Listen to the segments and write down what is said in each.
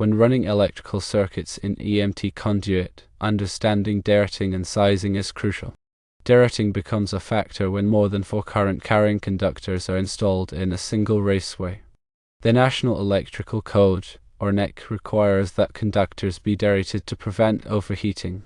When running electrical circuits in EMT Conduit, understanding derating and sizing is crucial. Derating becomes a factor when more than 4 current-carrying conductors are installed in a single raceway. The National Electrical Code, or NEC, requires that conductors be derated to prevent overheating.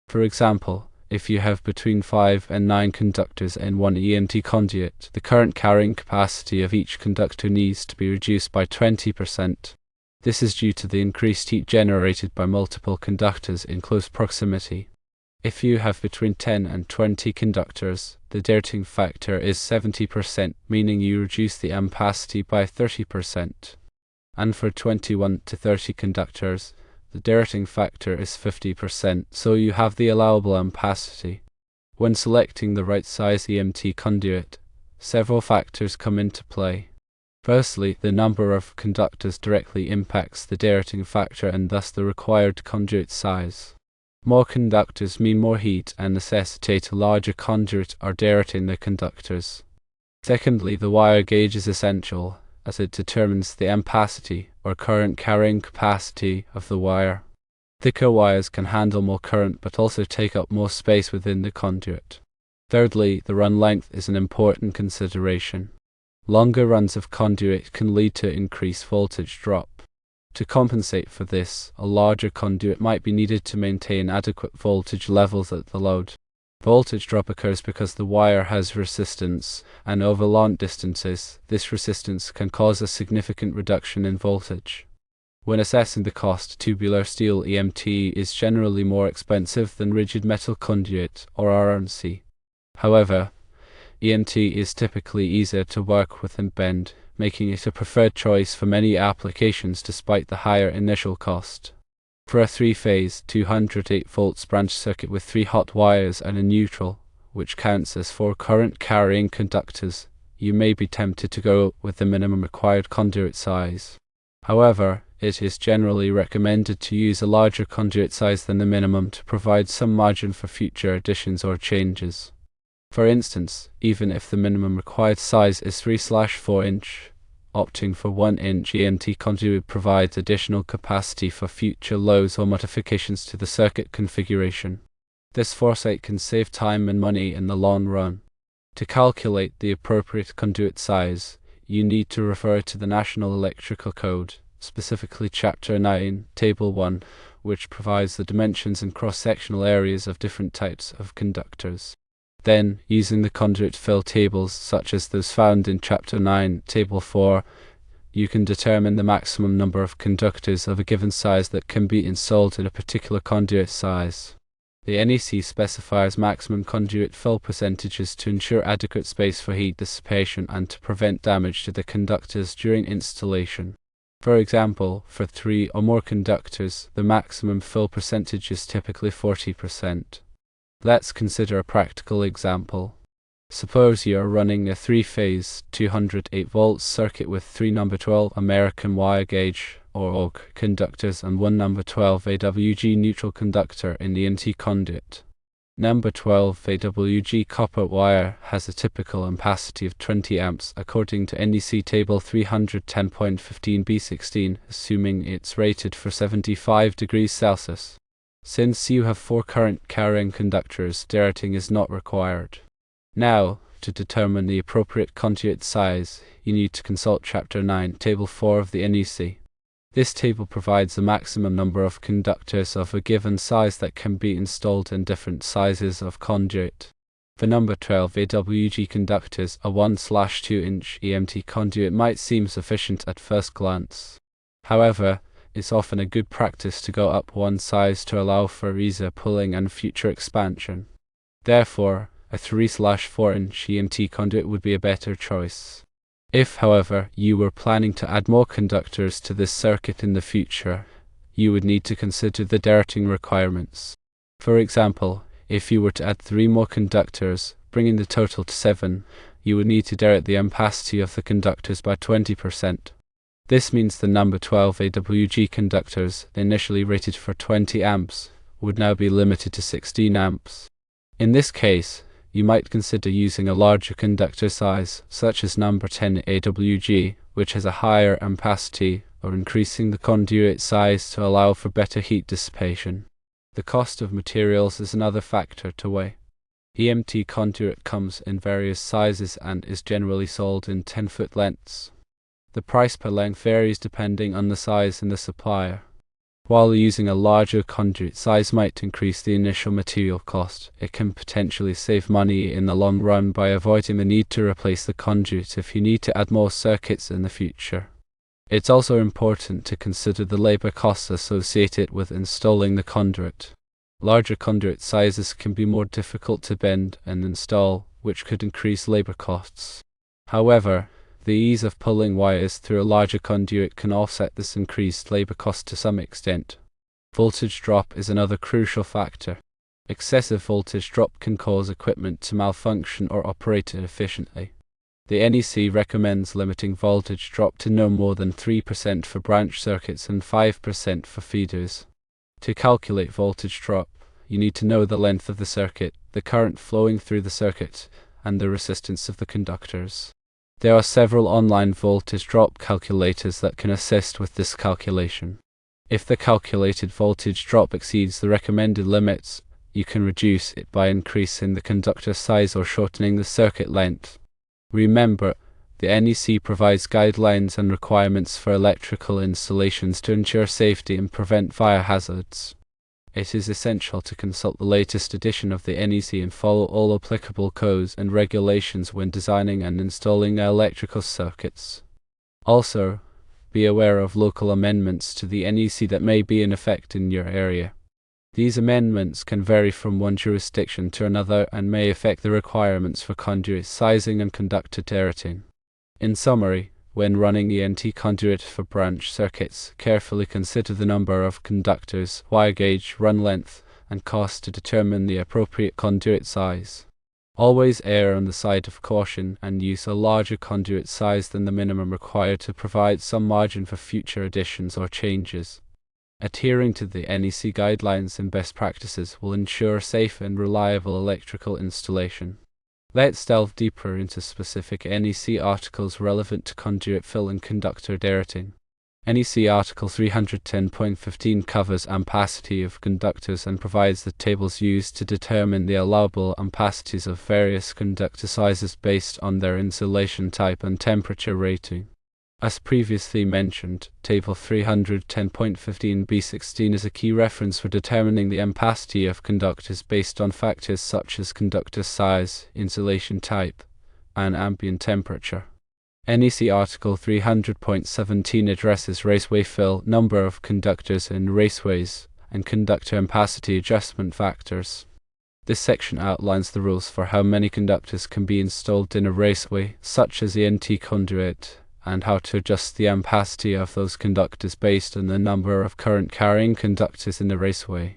For example, if you have between 5 and 9 conductors in one EMT conduit, the current carrying capacity of each conductor needs to be reduced by 20%. This is due to the increased heat generated by multiple conductors in close proximity. If you have between 10 and 20 conductors, the derating factor is 70%, meaning you reduce the ampacity by 30%. And for 21 to 30 conductors, the derating factor is 50%, so you have the allowable ampacity. When selecting the right size EMT conduit, several factors come into play. Firstly, the number of conductors directly impacts the derating factor and thus the required conduit size. More conductors mean more heat and necessitate a larger conduit or derating the conductors. Secondly, the wire gauge is essential, as it determines the ampacity or current carrying capacity of the wire. Thicker wires can handle more current but also take up more space within the conduit. Thirdly, the run length is an important consideration. Longer runs of conduit can lead to increased voltage drop. To compensate for this, a larger conduit might be needed to maintain adequate voltage levels at the load. Voltage drop occurs because the wire has resistance, and over long distances, this resistance can cause a significant reduction in voltage. When assessing the cost, tubular steel EMT is generally more expensive than rigid metal conduit or RNC. However, EMT is typically easier to work with and bend, making it a preferred choice for many applications despite the higher initial cost. For a 3-phase, 208 volts branch circuit with 3 hot wires and a neutral, which counts as 4 current-carrying conductors, you may be tempted to go with the minimum required conduit size. However, it is generally recommended to use a larger conduit size than the minimum to provide some margin for future additions or changes. For instance, even if the minimum required size is 3/4 inch, opting for 1 inch EMT conduit provides additional capacity for future loads or modifications to the circuit configuration. This foresight can save time and money in the long run. To calculate the appropriate conduit size, you need to refer to the National Electrical Code, specifically Chapter 9, Table 1, which provides the dimensions and cross-sectional areas of different types of conductors. Then, using the conduit fill tables such as those found in Chapter 9, Table 4, you can determine the maximum number of conductors of a given size that can be installed in a particular conduit size. The NEC specifies maximum conduit fill percentages to ensure adequate space for heat dissipation and to prevent damage to the conductors during installation. For example, for 3 or more conductors, the maximum fill percentage is typically 40%. Let's consider a practical example. Suppose you are running a 3-phase, 208 volts circuit with 3 number 12 American wire gauge or AUG conductors and 1 number 12 AWG neutral conductor in the EMT conduit. Number 12 AWG copper wire has a typical ampacity of 20 amps according to NEC table 310.15 B16, assuming it's rated for 75 degrees Celsius. Since you have 4 current-carrying conductors, derating is not required. Now, to determine the appropriate conduit size, you need to consult Chapter 9, Table 4 of the NEC. This table provides the maximum number of conductors of a given size that can be installed in different sizes of conduit. For number 12 AWG conductors, a 1/2 inch EMT conduit might seem sufficient at first glance. However, it's often a good practice to go up one size to allow for easier pulling and future expansion. Therefore, a 3/4 inch EMT conduit would be a better choice. If, however, you were planning to add more conductors to this circuit in the future, you would need to consider the derating requirements. For example, if you were to add 3 more conductors, bringing the total to 7, you would need to derate the ampacity of the conductors by 20%. This means the number 12 AWG conductors, initially rated for 20 amps, would now be limited to 16 amps. In this case, you might consider using a larger conductor size, such as number 10 AWG, which has a higher ampacity or increasing the conduit size to allow for better heat dissipation. The cost of materials is another factor to weigh. EMT conduit comes in various sizes and is generally sold in 10-foot lengths. The price per length varies depending on the size and the supplier. While using a larger conduit size might increase the initial material cost, it can potentially save money in the long run by avoiding the need to replace the conduit if you need to add more circuits in the future. It's also important to consider the labor costs associated with installing the conduit. Larger conduit sizes can be more difficult to bend and install, which could increase labor costs. However, the ease of pulling wires through a larger conduit can offset this increased labor cost to some extent. Voltage drop is another crucial factor. Excessive voltage drop can cause equipment to malfunction or operate inefficiently. The NEC recommends limiting voltage drop to no more than 3% for branch circuits and 5% for feeders. To calculate voltage drop, you need to know the length of the circuit, the current flowing through the circuit, and the resistance of the conductors. There are several online voltage drop calculators that can assist with this calculation. If the calculated voltage drop exceeds the recommended limits, you can reduce it by increasing the conductor size or shortening the circuit length. Remember, the NEC provides guidelines and requirements for electrical installations to ensure safety and prevent fire hazards. It is essential to consult the latest edition of the NEC and follow all applicable codes and regulations when designing and installing electrical circuits. Also, be aware of local amendments to the NEC that may be in effect in your area. These amendments can vary from one jurisdiction to another and may affect the requirements for conduit sizing and conductor derating. In summary, when running EMT conduit for branch circuits, carefully consider the number of conductors, wire gauge, run length, and cost to determine the appropriate conduit size. Always err on the side of caution and use a larger conduit size than the minimum required to provide some margin for future additions or changes. Adhering to the NEC guidelines and best practices will ensure safe and reliable electrical installation. Let's delve deeper into specific NEC articles relevant to conduit fill and conductor derating. NEC Article 310.15 covers ampacity of conductors and provides the tables used to determine the allowable ampacities of various conductor sizes based on their insulation type and temperature rating. As previously mentioned, Table 310.15b16 is a key reference for determining the ampacity of conductors based on factors such as conductor size, insulation type, and ambient temperature. NEC Article 300.17 addresses raceway fill, number of conductors in raceways, and conductor ampacity adjustment factors. This section outlines the rules for how many conductors can be installed in a raceway, such as EMT conduit, and how to adjust the ampacity of those conductors based on the number of current carrying conductors in the raceway.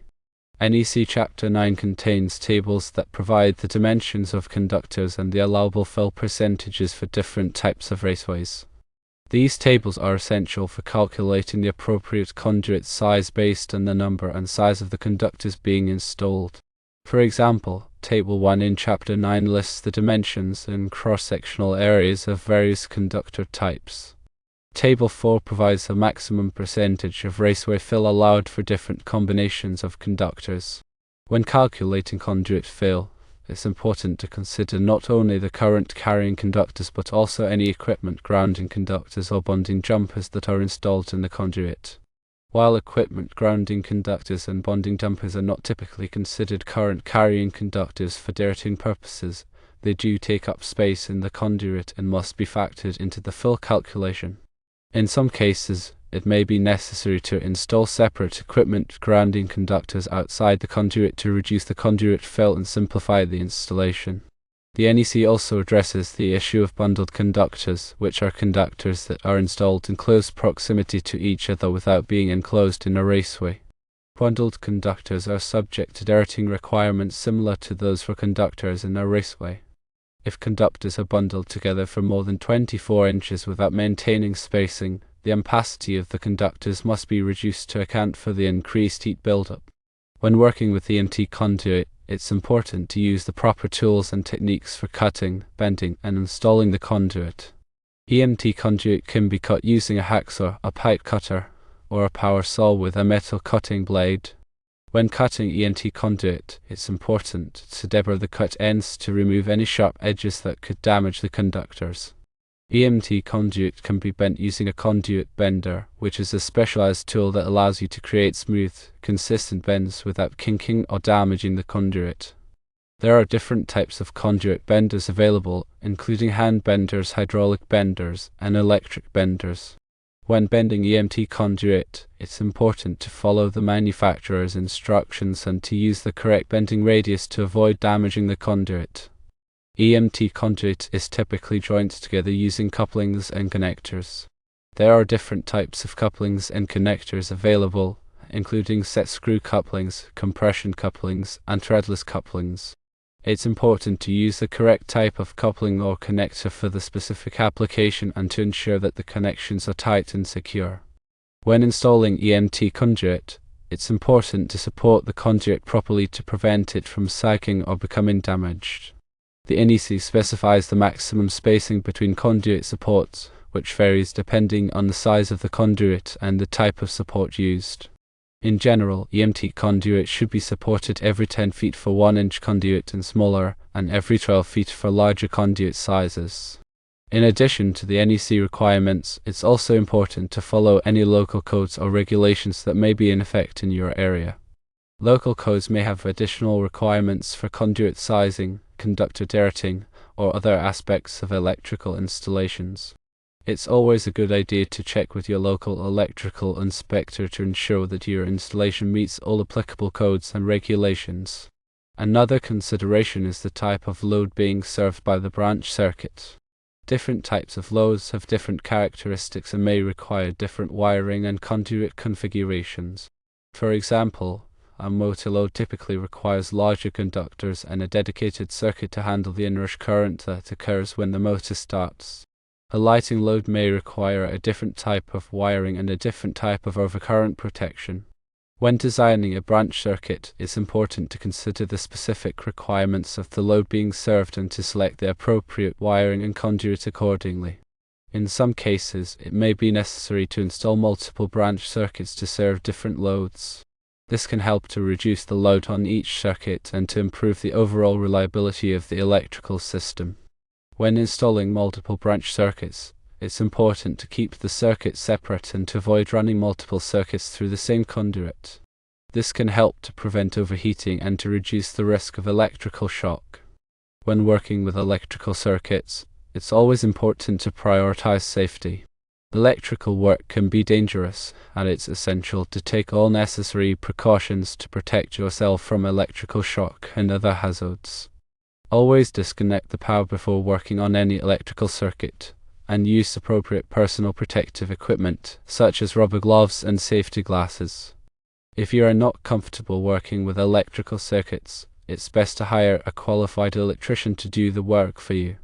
NEC Chapter 9 contains tables that provide the dimensions of conductors and the allowable fill percentages for different types of raceways. These tables are essential for calculating the appropriate conduit size based on the number and size of the conductors being installed. For example, Table 1 in Chapter 9 lists the dimensions and cross-sectional areas of various conductor types. Table 4 provides a maximum percentage of raceway fill allowed for different combinations of conductors. When calculating conduit fill, it's important to consider not only the current carrying conductors but also any equipment grounding conductors or bonding jumpers that are installed in the conduit. While equipment grounding conductors and bonding jumpers are not typically considered current carrying conductors for derating purposes, they do take up space in the conduit and must be factored into the fill calculation. In some cases, it may be necessary to install separate equipment grounding conductors outside the conduit to reduce the conduit fill and simplify the installation. The NEC also addresses the issue of bundled conductors, which are conductors that are installed in close proximity to each other without being enclosed in a raceway. Bundled conductors are subject to derating requirements similar to those for conductors in a raceway. If conductors are bundled together for more than 24 inches without maintaining spacing, the ampacity of the conductors must be reduced to account for the increased heat buildup. When working with EMT conduit, it's important to use the proper tools and techniques for cutting, bending, and installing the conduit. EMT conduit can be cut using a hacksaw, a pipe cutter, or a power saw with a metal cutting blade. When cutting EMT conduit, it's important to deburr the cut ends to remove any sharp edges that could damage the conductors. EMT conduit can be bent using a conduit bender, which is a specialized tool that allows you to create smooth, consistent bends without kinking or damaging the conduit. There are different types of conduit benders available, including hand benders, hydraulic benders, and electric benders. When bending EMT conduit, it's important to follow the manufacturer's instructions and to use the correct bending radius to avoid damaging the conduit. EMT conduit is typically joined together using couplings and connectors. There are different types of couplings and connectors available, including set screw couplings, compression couplings, and threadless couplings. It's important to use the correct type of coupling or connector for the specific application and to ensure that the connections are tight and secure. When installing EMT conduit, it's important to support the conduit properly to prevent it from sagging or becoming damaged. The NEC specifies the maximum spacing between conduit supports, which varies depending on the size of the conduit and the type of support used. In general, EMT conduit should be supported every 10 feet for 1-inch conduit and smaller, and every 12 feet for larger conduit sizes. In addition to the NEC requirements, it's also important to follow any local codes or regulations that may be in effect in your area. Local codes may have additional requirements for conduit sizing, conductor derating, or other aspects of electrical installations. It's always a good idea to check with your local electrical inspector to ensure that your installation meets all applicable codes and regulations. Another consideration is the type of load being served by the branch circuit. Different types of loads have different characteristics and may require different wiring and conduit configurations. For example, a motor load typically requires larger conductors and a dedicated circuit to handle the inrush current that occurs when the motor starts. A lighting load may require a different type of wiring and a different type of overcurrent protection. When designing a branch circuit, it's important to consider the specific requirements of the load being served and to select the appropriate wiring and conduit accordingly. In some cases, it may be necessary to install multiple branch circuits to serve different loads. This can help to reduce the load on each circuit and to improve the overall reliability of the electrical system. When installing multiple branch circuits, it's important to keep the circuits separate and to avoid running multiple circuits through the same conduit. This can help to prevent overheating and to reduce the risk of electrical shock. When working with electrical circuits, it's always important to prioritize safety. Electrical work can be dangerous, and it's essential to take all necessary precautions to protect yourself from electrical shock and other hazards. Always disconnect the power before working on any electrical circuit, and use appropriate personal protective equipment, such as rubber gloves and safety glasses. If you are not comfortable working with electrical circuits, it's best to hire a qualified electrician to do the work for you.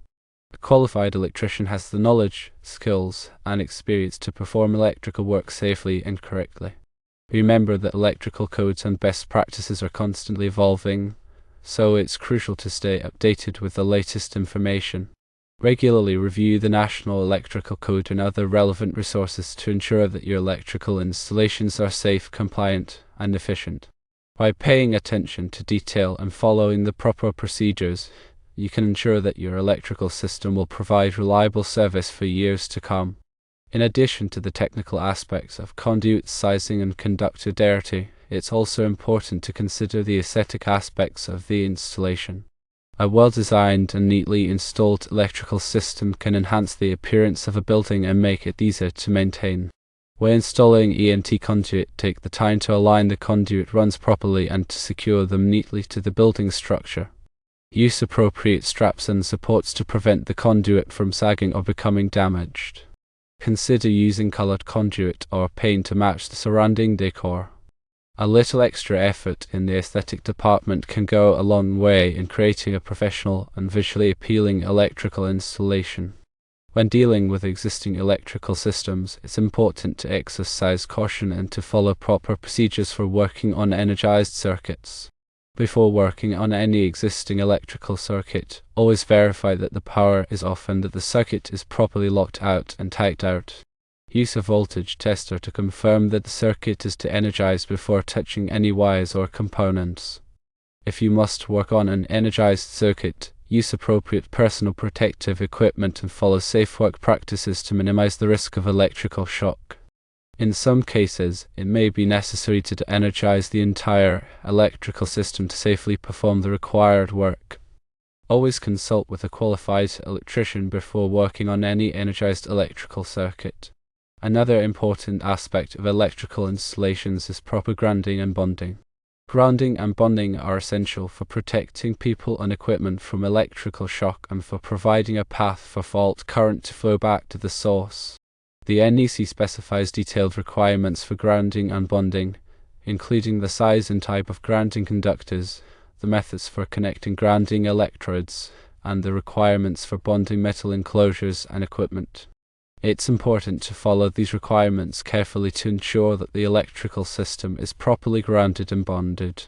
A qualified electrician has the knowledge, skills, and experience to perform electrical work safely and correctly. Remember that electrical codes and best practices are constantly evolving, so it's crucial to stay updated with the latest information. Regularly review the National Electrical Code and other relevant resources to ensure that your electrical installations are safe, compliant, and efficient. By paying attention to detail and following the proper procedures, you can ensure that your electrical system will provide reliable service for years to come. In addition to the technical aspects of conduit sizing and conductor derating, it's also important to consider the aesthetic aspects of the installation. A well-designed and neatly installed electrical system can enhance the appearance of a building and make it easier to maintain. When installing EMT conduit, take the time to align the conduit runs properly and to secure them neatly to the building structure. Use appropriate straps and supports to prevent the conduit from sagging or becoming damaged. Consider using colored conduit or paint to match the surrounding decor. A little extra effort in the aesthetic department can go a long way in creating a professional and visually appealing electrical installation. When dealing with existing electrical systems, it's important to exercise caution and to follow proper procedures for working on energized circuits. Before working on any existing electrical circuit, always verify that the power is off and that the circuit is properly locked out and tightened out. Use a voltage tester to confirm that the circuit is energized before touching any wires or components. If you must work on an energized circuit, use appropriate personal protective equipment and follow safe work practices to minimize the risk of electrical shock. In some cases, it may be necessary to energize the entire electrical system to safely perform the required work. Always consult with a qualified electrician before working on any energized electrical circuit. Another important aspect of electrical installations is proper grounding and bonding. Grounding and bonding are essential for protecting people and equipment from electrical shock and for providing a path for fault current to flow back to the source. The NEC specifies detailed requirements for grounding and bonding, including the size and type of grounding conductors, the methods for connecting grounding electrodes, and the requirements for bonding metal enclosures and equipment. It's important to follow these requirements carefully to ensure that the electrical system is properly grounded and bonded.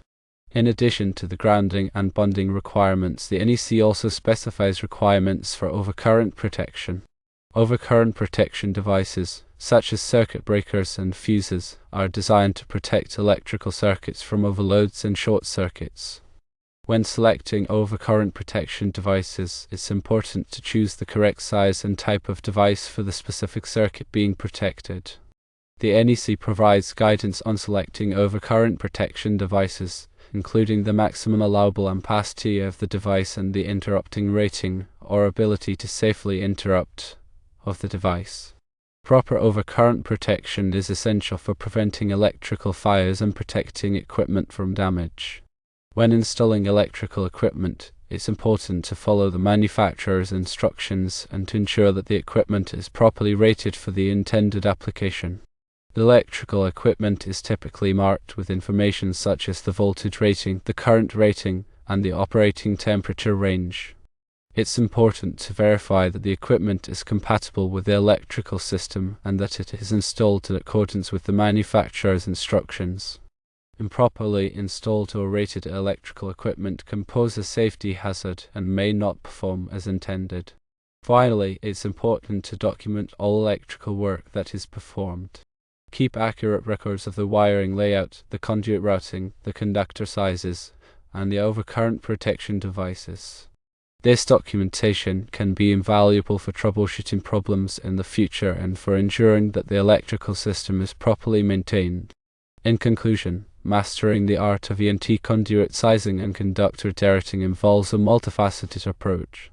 In addition to the grounding and bonding requirements, the NEC also specifies requirements for overcurrent protection. Overcurrent protection devices, such as circuit breakers and fuses, are designed to protect electrical circuits from overloads and short circuits. When selecting overcurrent protection devices, it's important to choose the correct size and type of device for the specific circuit being protected. The NEC provides guidance on selecting overcurrent protection devices, including the maximum allowable ampacity of the device and the interrupting rating, or ability to safely interrupt, of the device. Proper overcurrent protection is essential for preventing electrical fires and protecting equipment from damage. When installing electrical equipment, it's important to follow the manufacturer's instructions and to ensure that the equipment is properly rated for the intended application. The electrical equipment is typically marked with information such as the voltage rating, the current rating, and the operating temperature range. It's important to verify that the equipment is compatible with the electrical system and that it is installed in accordance with the manufacturer's instructions. Improperly installed or rated electrical equipment can pose a safety hazard and may not perform as intended. Finally, it's important to document all electrical work that is performed. Keep accurate records of the wiring layout, the conduit routing, the conductor sizes, and the overcurrent protection devices. This documentation can be invaluable for troubleshooting problems in the future and for ensuring that the electrical system is properly maintained. In conclusion, mastering the art of EMT conduit sizing and conductor derating involves a multifaceted approach.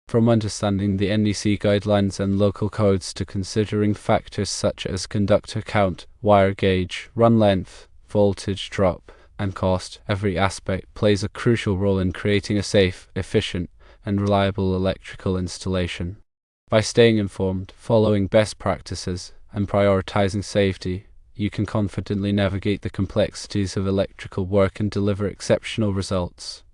From understanding the NEC guidelines and local codes to considering factors such as conductor count, wire gauge, run length, voltage drop, and cost, every aspect plays a crucial role in creating a safe, efficient, and reliable electrical installation. By staying informed, following best practices, and prioritizing safety, you can confidently navigate the complexities of electrical work and deliver exceptional results.